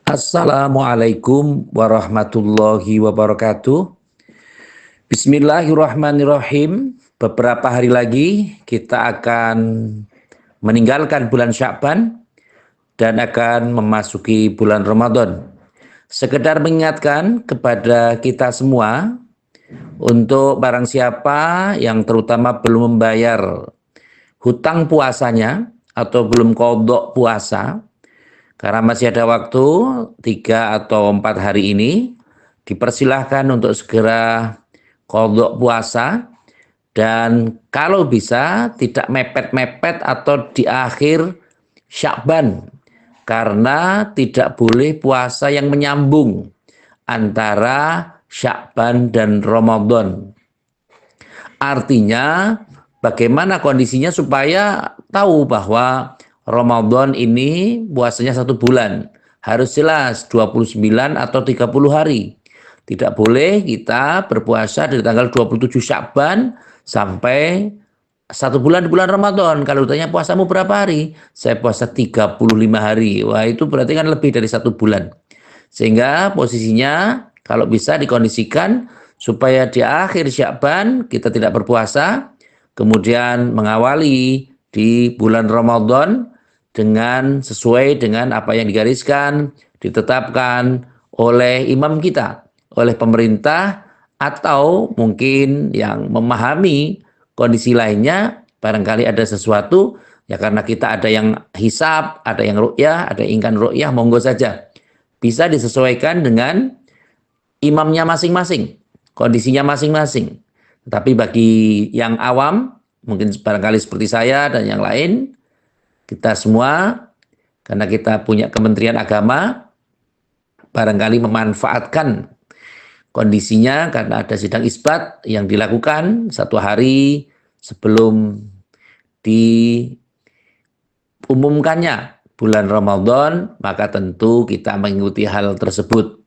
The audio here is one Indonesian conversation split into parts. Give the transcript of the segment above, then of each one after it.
Assalamualaikum warahmatullahi wabarakatuh. Bismillahirrahmanirrahim. Beberapa hari lagi kita akan meninggalkan bulan Sya'ban dan akan memasuki bulan Ramadan. Sekedar mengingatkan kepada kita semua untuk barang siapa yang terutama belum membayar hutang puasanya atau belum qadha puasa, karena masih ada waktu 3 atau 4 hari ini, dipersilahkan untuk segera qadha puasa, dan kalau bisa tidak mepet-mepet atau di akhir Sya'ban, karena tidak boleh puasa yang menyambung antara Sya'ban dan Ramadan. Artinya bagaimana kondisinya supaya tahu bahwa Ramadan ini puasanya 1 bulan. Harus jelas 29 atau 30 hari. Tidak boleh kita berpuasa dari tanggal 27 Sya'ban sampai 1 bulan di bulan Ramadan. Kalau ditanya puasamu berapa hari? Saya puasa 35 hari. Wah, itu berarti kan lebih dari 1 bulan. Sehingga posisinya kalau bisa dikondisikan supaya di akhir Sya'ban kita tidak berpuasa, kemudian mengawali di bulan Ramadan dengan sesuai dengan apa yang digariskan, ditetapkan oleh imam kita, oleh pemerintah, atau mungkin yang memahami kondisi lainnya, barangkali ada sesuatu, ya karena kita ada yang hisab, ada yang ru'yah, ada yang ingkar ru'yah, monggo saja. Bisa disesuaikan dengan imamnya masing-masing, kondisinya masing-masing. Tapi bagi yang awam, mungkin barangkali seperti saya dan yang lain, kita semua, karena kita punya Kementerian Agama, barangkali memanfaatkan kondisinya karena ada sidang isbat yang dilakukan 1 hari sebelum diumumkannya bulan Ramadan, maka tentu kita mengikuti hal tersebut.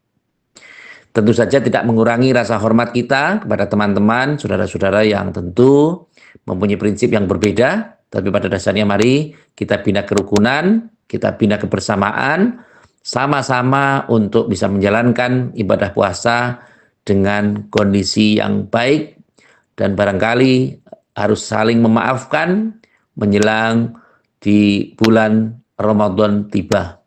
Tentu saja tidak mengurangi rasa hormat kita kepada teman-teman, saudara-saudara yang tentu mempunyai prinsip yang berbeda, tapi pada dasarnya mari kita bina kerukunan, kita bina kebersamaan, sama-sama untuk bisa menjalankan ibadah puasa dengan kondisi yang baik, dan barangkali harus saling memaafkan menjelang di bulan Ramadan tiba.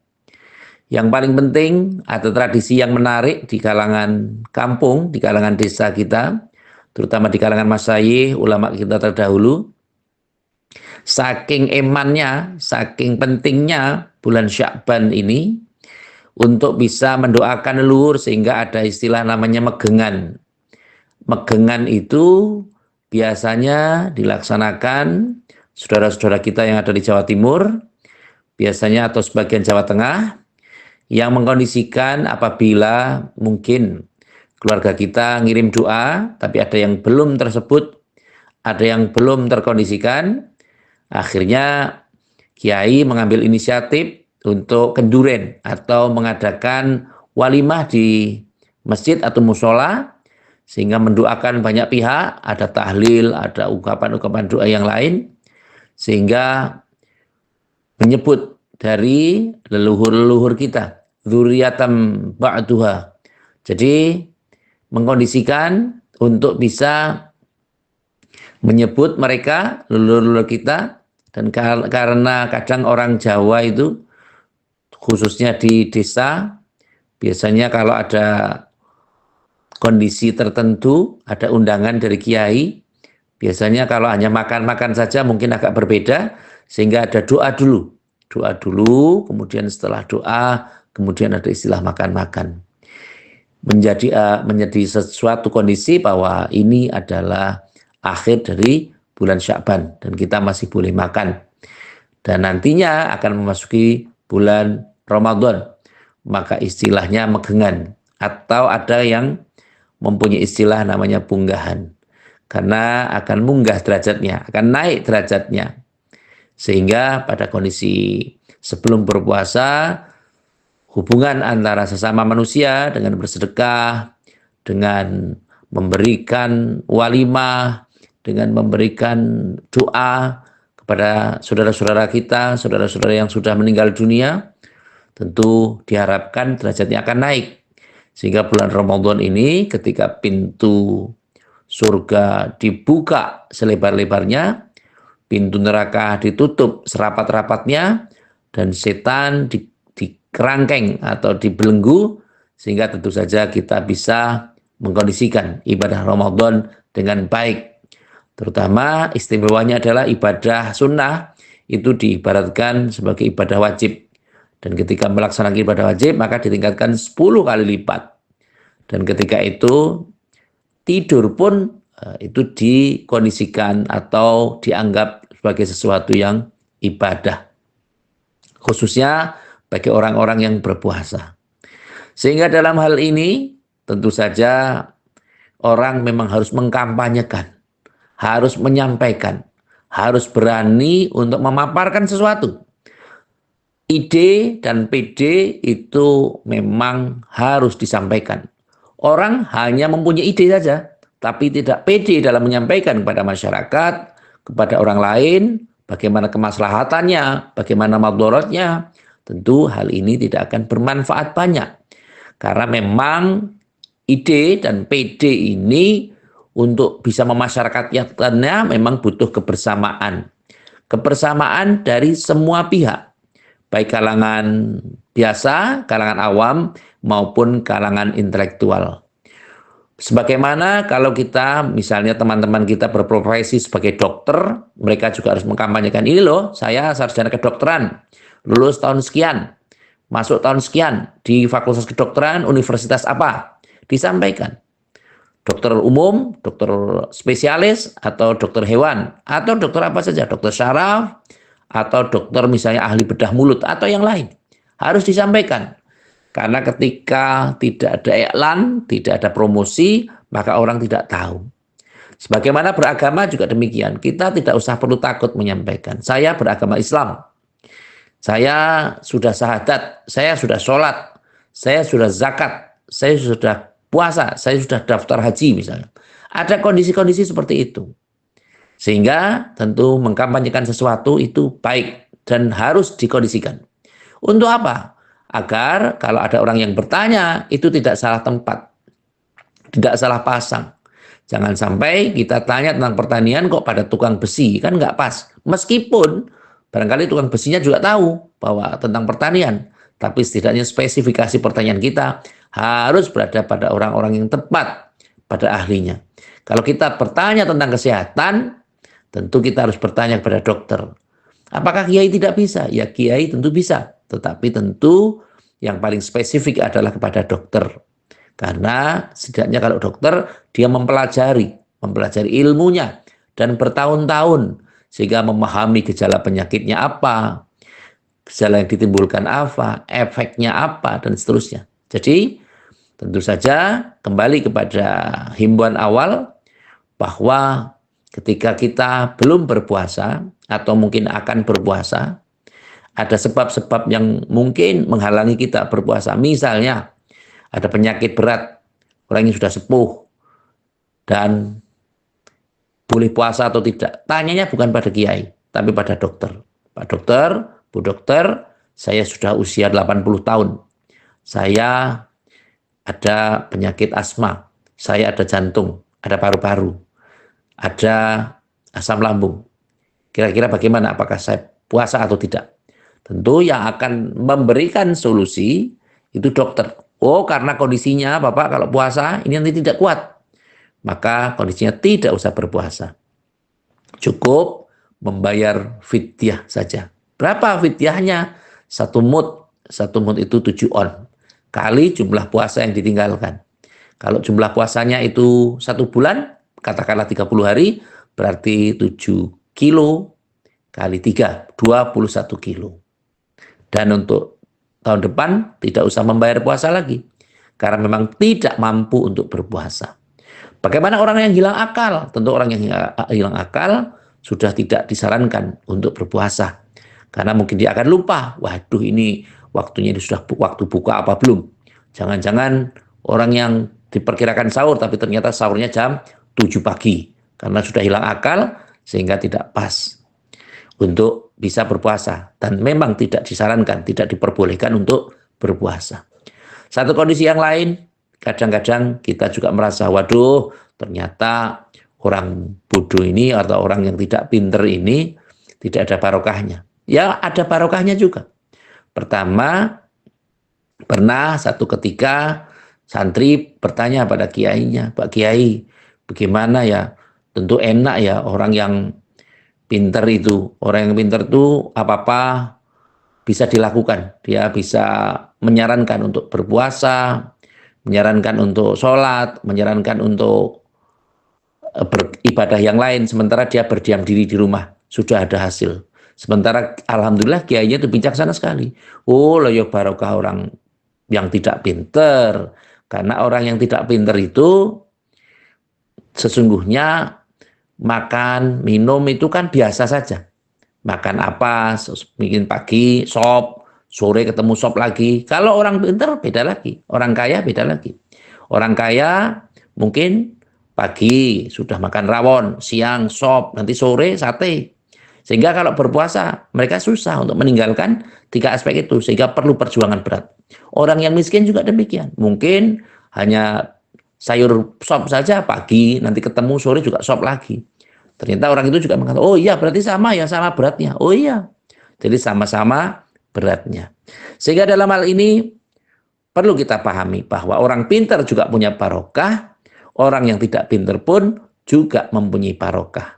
Yang paling penting ada tradisi yang menarik di kalangan kampung, di kalangan desa kita, terutama di kalangan masyayikh, ulama kita terdahulu. Saking emannya, saking pentingnya bulan Sya'ban ini untuk bisa mendoakan leluhur, sehingga ada istilah namanya megengan. Megengan itu biasanya dilaksanakan saudara-saudara kita yang ada di Jawa Timur, biasanya atau sebagian Jawa Tengah, yang mengkondisikan apabila mungkin keluarga kita ngirim doa, tapi ada yang belum tersebut, ada yang belum terkondisikan, akhirnya kiai mengambil inisiatif untuk kenduren atau mengadakan walimah di masjid atau musola, sehingga mendoakan banyak pihak, ada tahlil, ada ungkapan-ungkapan doa yang lain, sehingga menyebut dari leluhur-leluhur kita, dzurriyyatan ba'duha. Jadi mengkondisikan untuk bisa menyebut mereka, leluhur-leluhur kita, dan karena kadang orang Jawa itu, khususnya di desa, biasanya kalau ada kondisi tertentu, ada undangan dari kiai, biasanya kalau hanya makan-makan saja mungkin agak berbeda, sehingga ada doa dulu. Doa dulu, kemudian setelah doa, kemudian ada istilah makan-makan. Menjadi sesuatu kondisi bahwa ini adalah akhir dari bulan Sya'ban dan kita masih boleh makan. Dan nantinya akan memasuki bulan Ramadan, maka istilahnya megengan, atau ada yang mempunyai istilah namanya punggahan, karena akan munggah derajatnya, akan naik derajatnya. Sehingga pada kondisi sebelum berpuasa, hubungan antara sesama manusia dengan bersedekah, dengan memberikan walimah, dengan memberikan doa kepada saudara-saudara kita, saudara-saudara yang sudah meninggal dunia, tentu diharapkan derajatnya akan naik. Sehingga bulan Ramadan ini ketika pintu surga dibuka selebar-lebarnya, pintu neraka ditutup serapat-rapatnya, dan setan dikerangkeng atau dibelenggu, sehingga tentu saja kita bisa mengkondisikan ibadah Ramadan dengan baik. Terutama istimewanya adalah ibadah sunnah, itu diibaratkan sebagai ibadah wajib. Dan ketika melaksanakan ibadah wajib, maka ditingkatkan 10 kali lipat. Dan ketika itu, tidur pun itu dikondisikan atau dianggap sebagai sesuatu yang ibadah. Khususnya bagi orang-orang yang berpuasa. Sehingga dalam hal ini, tentu saja orang memang harus mengkampanyekan, harus menyampaikan, harus berani untuk memaparkan sesuatu. Ide dan PD itu memang harus disampaikan. Orang hanya mempunyai ide saja, tapi tidak pede dalam menyampaikan kepada masyarakat, kepada orang lain, bagaimana kemaslahatannya, bagaimana madharatnya. Tentu hal ini tidak akan bermanfaat banyak. Karena memang ide dan PD ini untuk bisa memasyarakatkannya memang butuh kebersamaan. Kebersamaan dari semua pihak. Baik kalangan biasa, kalangan awam, maupun kalangan intelektual. Sebagaimana kalau kita, misalnya teman-teman kita berprofesi sebagai dokter, mereka juga harus mengkampanyekan, ini loh, saya sarjana kedokteran, lulus tahun sekian, masuk tahun sekian, di fakultas kedokteran, universitas apa, disampaikan. Dokter umum, dokter spesialis, atau dokter hewan, atau dokter apa saja, dokter syaraf, atau dokter misalnya ahli bedah mulut, atau yang lain. Harus disampaikan. Karena ketika tidak ada iklan, tidak ada promosi, maka orang tidak tahu. Sebagaimana beragama juga demikian. Kita tidak usah perlu takut menyampaikan. Saya beragama Islam. Saya sudah syahadat, saya sudah sholat, saya sudah zakat, saya sudah puasa, saya sudah daftar haji misalnya. Ada kondisi-kondisi seperti itu. Sehingga tentu mengkampanyekan sesuatu itu baik dan harus dikondisikan. Untuk apa? Agar kalau ada orang yang bertanya, itu tidak salah tempat, tidak salah pasang. Jangan sampai kita tanya tentang pertanian kok pada tukang besi, kan nggak pas. Meskipun barangkali tukang besinya juga tahu bahwa tentang pertanian, tapi setidaknya spesifikasi pertanyaan kita harus berada pada orang-orang yang tepat, pada ahlinya. Kalau kita bertanya tentang kesehatan, tentu kita harus bertanya kepada dokter. Apakah kiai tidak bisa? Ya kiai tentu bisa. Tetapi tentu yang paling spesifik adalah kepada dokter. Karena setidaknya kalau dokter, dia mempelajari ilmunya. Dan bertahun-tahun. Sehingga memahami gejala penyakitnya apa. Gejala yang ditimbulkan apa. Efeknya apa. Dan seterusnya. Jadi tentu saja kembali kepada himbauan awal. Bahwa ketika kita belum berpuasa. Atau mungkin akan berpuasa. Ada sebab-sebab yang mungkin menghalangi kita berpuasa. Misalnya, ada penyakit berat, orang yang sudah sepuh, dan boleh puasa atau tidak. Tanyanya bukan pada kiai, tapi pada dokter. Pak dokter, Bu dokter, saya sudah usia 80 tahun. Saya ada penyakit asma, saya ada jantung, ada paru-paru, ada asam lambung. Kira-kira bagaimana? Apakah saya puasa atau tidak? Tentu yang akan memberikan solusi itu dokter. Oh, karena kondisinya Bapak kalau puasa ini nanti tidak kuat. Maka kondisinya tidak usah berpuasa. Cukup membayar fidyah saja. Berapa fidyahnya? 1 mud. 1 mud itu 7 on. Kali jumlah puasa yang ditinggalkan. Kalau jumlah puasanya itu 1 bulan, katakanlah 30 hari, berarti 7 kilo kali 3, 21 kilo. Dan untuk tahun depan tidak usah membayar puasa lagi. Karena memang tidak mampu untuk berpuasa. Bagaimana orang yang hilang akal? Tentu orang yang hilang akal sudah tidak disarankan untuk berpuasa. Karena mungkin dia akan lupa. Waduh ini waktunya ini sudah waktu buka apa belum? Jangan-jangan orang yang diperkirakan sahur tapi ternyata sahurnya jam 7 pagi. Karena sudah hilang akal sehingga tidak pas. untuk bisa berpuasa. Dan memang tidak disarankan, tidak diperbolehkan untuk berpuasa. Satu kondisi yang lain, kadang-kadang kita juga merasa, waduh, ternyata orang bodoh ini atau orang yang tidak pinter ini tidak ada barokahnya. Ya, ada barokahnya juga. Pertama, pernah satu ketika santri bertanya pada kiainya, Pak Kiai, bagaimana ya? Tentu enak ya orang yang pinter itu. Orang yang pinter itu apa-apa bisa dilakukan. Dia bisa menyarankan untuk berpuasa, menyarankan untuk sholat, menyarankan untuk beribadah yang lain. Sementara dia berdiam diri di rumah. Sudah ada hasil. Sementara alhamdulillah kiainya itu bijaksana sekali. Oh, loyo barokah orang yang tidak pinter. Karena orang yang tidak pinter itu sesungguhnya makan, minum itu kan biasa saja. Makan apa, bikin pagi, sop, sore ketemu sop lagi. Kalau orang pinter beda lagi, orang kaya beda lagi. Orang kaya mungkin pagi sudah makan rawon, siang sop, nanti sore sate. Sehingga kalau berpuasa, mereka susah untuk meninggalkan tiga aspek itu, sehingga perlu perjuangan berat. Orang yang miskin juga demikian. Mungkin hanya sayur sop saja pagi, nanti ketemu sore juga sop lagi. Ternyata orang itu juga mengatakan, oh iya berarti sama ya, sama beratnya. Oh iya, jadi sama-sama beratnya. Sehingga dalam hal ini perlu kita pahami bahwa orang pintar juga punya barokah, orang yang tidak pintar pun juga mempunyai barokah.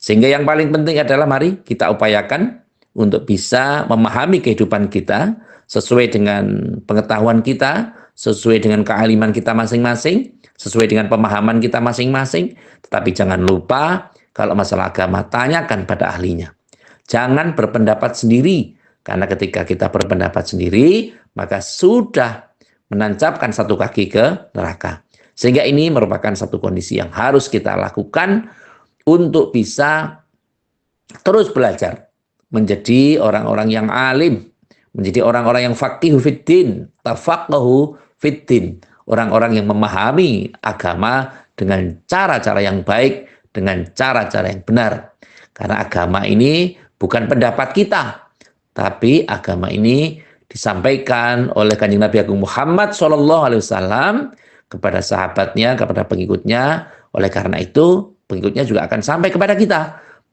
Sehingga yang paling penting adalah mari kita upayakan untuk bisa memahami kehidupan kita sesuai dengan pengetahuan kita, sesuai dengan kealiman kita masing-masing, sesuai dengan pemahaman kita masing-masing. Tetapi jangan lupa kalau masalah agama, tanyakan pada ahlinya. Jangan berpendapat sendiri, karena ketika kita berpendapat sendiri, maka sudah menancapkan satu kaki ke neraka. Sehingga ini merupakan satu kondisi yang harus kita lakukan untuk bisa terus belajar menjadi orang-orang yang alim, menjadi orang-orang yang faqihu fiddin, tafaqahu fiddin, orang-orang yang memahami agama dengan cara-cara yang baik, dengan cara-cara yang benar. Karena agama ini bukan pendapat kita, tapi agama ini disampaikan oleh Kanjeng Nabi Agung Muhammad SAW kepada sahabatnya, kepada pengikutnya. Oleh karena itu, pengikutnya juga akan sampai kepada kita.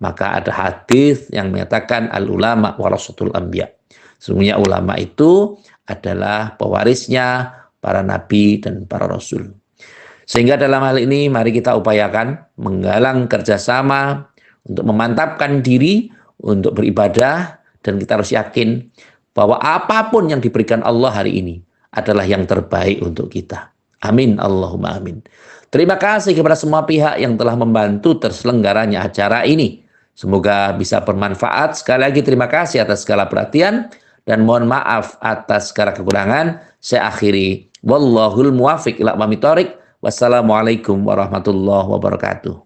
Maka ada hadis yang menyatakan al-ulama warasatul anbiya. Sesungguhnya ulama itu adalah pewarisnya para nabi dan para rasul. Sehingga dalam hal ini mari kita upayakan menggalang kerjasama untuk memantapkan diri untuk beribadah, dan kita harus yakin bahwa apapun yang diberikan Allah hari ini adalah yang terbaik untuk kita. Amin, Allahumma amin. Terima kasih kepada semua pihak yang telah membantu terselenggaranya acara ini. Semoga bisa bermanfaat. Sekali lagi terima kasih atas segala perhatian dan mohon maaf atas segala kekurangan. Saya akhiri. Wallahul muwafiq ila aqwamit thoriq. Wassalamualaikum warahmatullahi wabarakatuh.